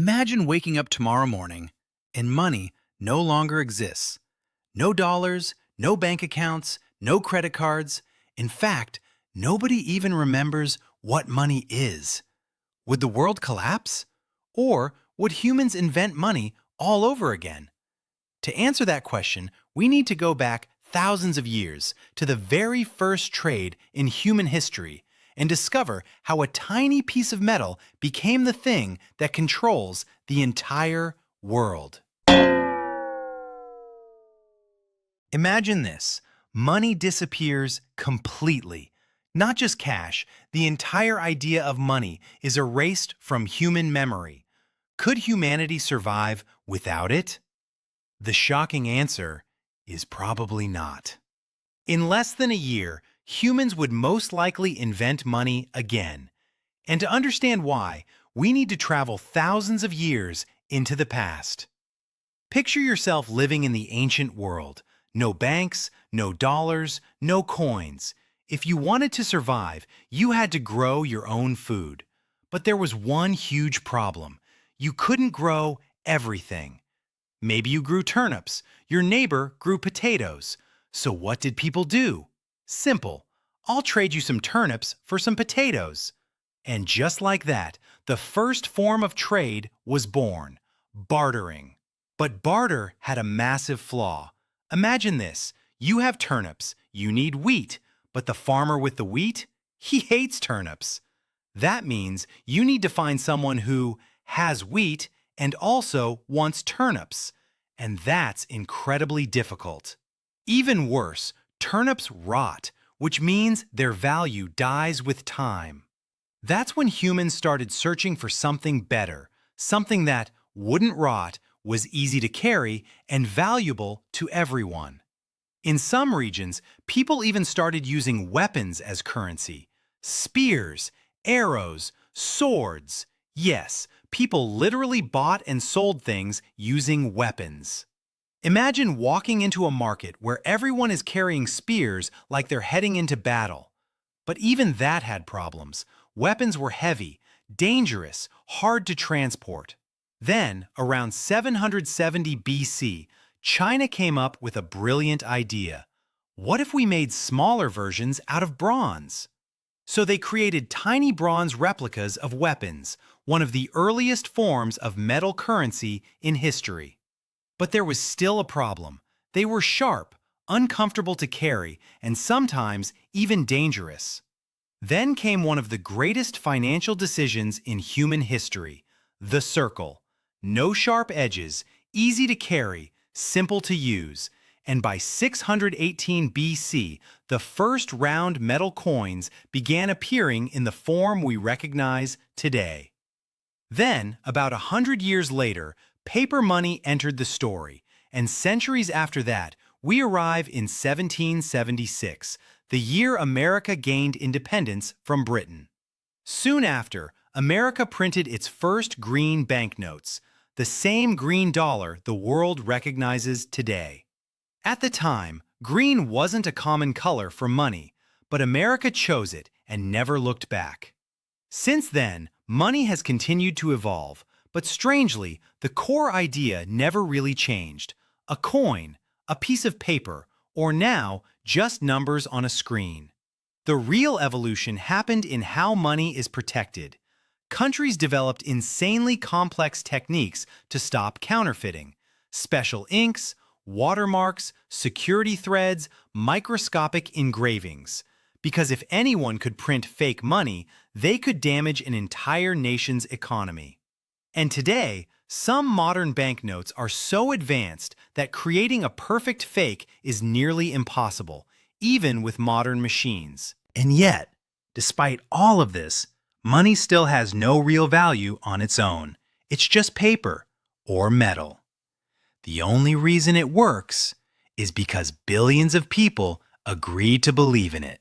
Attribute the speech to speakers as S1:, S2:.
S1: Imagine waking up tomorrow morning and money no longer exists. No dollars, no bank accounts, no credit cards. In fact, nobody even remembers what money is. Would the world collapse? Or would humans invent money all over again? To answer that question, we need to go back thousands of years to the very first trade in human history and discover how a tiny piece of metal became the thing that controls the entire world. Imagine this. Money disappears completely. Not just cash, the entire idea of money is erased from human memory. Could humanity survive without it? The shocking answer is probably not. In less than a year, humans would most likely invent money again. And to understand why, we need to travel thousands of years into the past. Picture yourself living in the ancient world. No banks, no dollars, no coins. If you wanted to survive, you had to grow your own food. But there was one huge problem. You couldn't grow everything. Maybe you grew turnips. Your neighbor grew potatoes. So what did people do? Simple. I'll trade you some turnips for some potatoes. And just like that, the first form of trade was born, bartering. But barter had a massive flaw. Imagine this. You have turnips. You need wheat. But the farmer with the wheat? He hates turnips. That means you need to find someone who has wheat and also wants turnips. And that's incredibly difficult. Even worse, turnips rot, which means their value dies with time. That's when humans started searching for something better, something that wouldn't rot, was easy to carry, and valuable to everyone. In some regions, people even started using weapons as currency. Spears, arrows, swords. Yes, people literally bought and sold things using weapons. Imagine walking into a market where everyone is carrying spears like they're heading into battle. But even that had problems. Weapons were heavy, dangerous, hard to transport. Then, around 770 BC, China came up with a brilliant idea. What if we made smaller versions out of bronze? So they created tiny bronze replicas of weapons, one of the earliest forms of metal currency in history. But there was still a problem. They were sharp, uncomfortable to carry, and sometimes even dangerous. Then came one of the greatest financial decisions in human history, the circle. No sharp edges, easy to carry, simple to use. And by 618 BC, the first round metal coins began appearing in the form we recognize today. Then, about 100 years later, paper money entered the story, and centuries after that, we arrive in 1776, the year America gained independence from Britain. Soon after, America printed its first green banknotes, the same green dollar the world recognizes today. At the time, green wasn't a common color for money, but America chose it and never looked back. Since then, money has continued to evolve, but strangely, the core idea never really changed. A coin, a piece of paper, or now, just numbers on a screen. The real evolution happened in how money is protected. Countries developed insanely complex techniques to stop counterfeiting. Special inks, watermarks, security threads, microscopic engravings. Because if anyone could print fake money, they could damage an entire nation's economy. And today, some modern banknotes are so advanced that creating a perfect fake is nearly impossible, even with modern machines. And yet, despite all of this, money still has no real value on its own. It's just paper or metal. The only reason it works is because billions of people agreed to believe in it.